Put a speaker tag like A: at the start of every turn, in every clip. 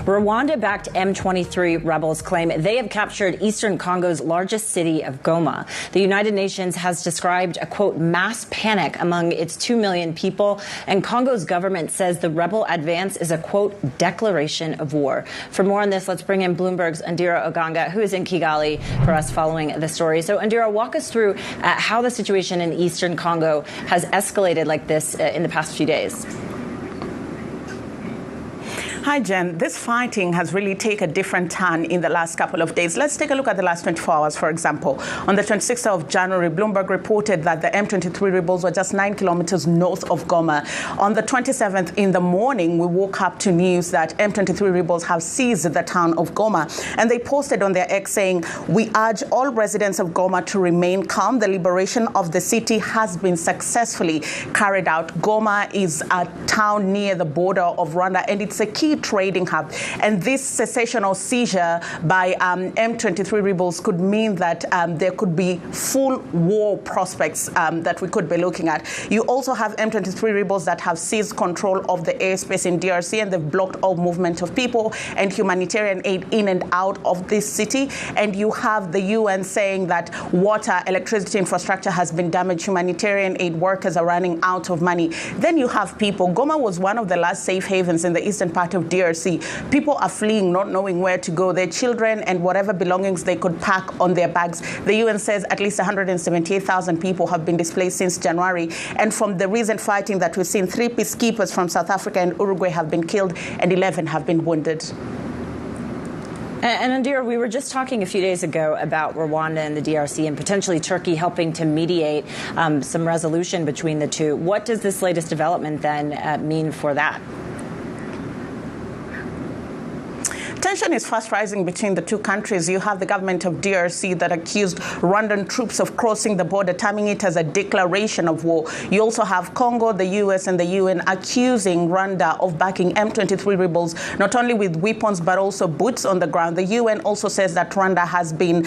A: Rwanda-backed M23 rebels claim they have captured eastern Congo's largest city of Goma. The United Nations has described a, quote, mass panic among its 2 million people, and Congo's government says the rebel advance is a, quote, declaration of war. For more on this, let's bring in Bloomberg's Indira Oganga, who is in Kigali for us following the story. So, Indira, walk us through how the situation in eastern Congo has escalated like this in the past few days.
B: Hi, Jen. This fighting has really taken a different turn in the last couple of days. Let's take a look at the last 24 hours, for example. On the 26th of January, Bloomberg reported that the M23 rebels were just 9 kilometers north of Goma. On the 27th in the morning, we woke up to news that M23 rebels have seized the town of Goma. And they posted on their X saying, "We urge all residents of Goma to remain calm. The liberation of the city has been successfully carried out." Goma is a town near the border of Rwanda, and it's a key trading hub. And this cessation or seizure by M23 rebels could mean that there could be full war prospects that we could be looking at. You also have M23 rebels that have seized control of the airspace in DRC, and they've blocked all movement of people and humanitarian aid in and out of this city. And you have the UN saying that water, electricity infrastructure has been damaged. Humanitarian aid workers are running out of money. Then you have people. Goma was one of the last safe havens in the eastern part of DRC. People are fleeing, not knowing where to go. Their children and whatever belongings they could pack on their bags. The UN says at least 178,000 people have been displaced since January. And from the recent fighting that we've seen, 3 peacekeepers from South Africa and Uruguay have been killed and 11 have been wounded.
A: And Indira, we were just talking a few days ago about Rwanda and the DRC and potentially Turkey helping to mediate some resolution between the two. What does this latest development then mean for that?
B: Tension is fast rising between the two countries. You have the government of DRC that accused Rwandan troops of crossing the border, terming it as a declaration of war. You also have Congo, the US, and the UN accusing Rwanda of backing M23 rebels, not only with weapons, but also boots on the ground. The UN also says that Rwanda has been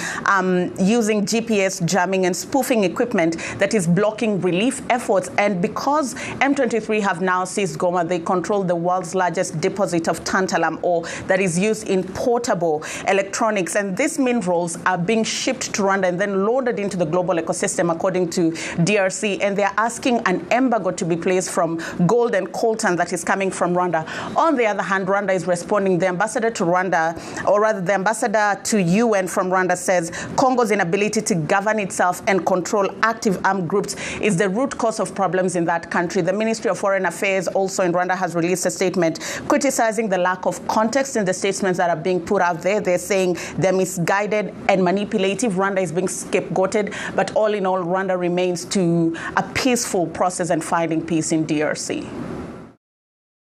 B: using GPS jamming and spoofing equipment that is blocking relief efforts. And because M23 have now seized Goma, they control the world's largest deposit of tantalum ore that is used in portable electronics, and these minerals are being shipped to Rwanda and then loaded into the global ecosystem, according to DRC, and they're asking an embargo to be placed from gold and coltan that is coming from Rwanda. On the other hand, Rwanda is responding. The ambassador to Rwanda, or rather the ambassador to UN from Rwanda, says Congo's inability to govern itself and control active armed groups is the root cause of problems in that country. The Ministry of Foreign Affairs also in Rwanda has released a statement criticizing the lack of context in the statements that are being put out there. They're saying they're misguided and manipulative. Rwanda is being scapegoated, but all in all, Rwanda remains to a peaceful process and finding peace in DRC.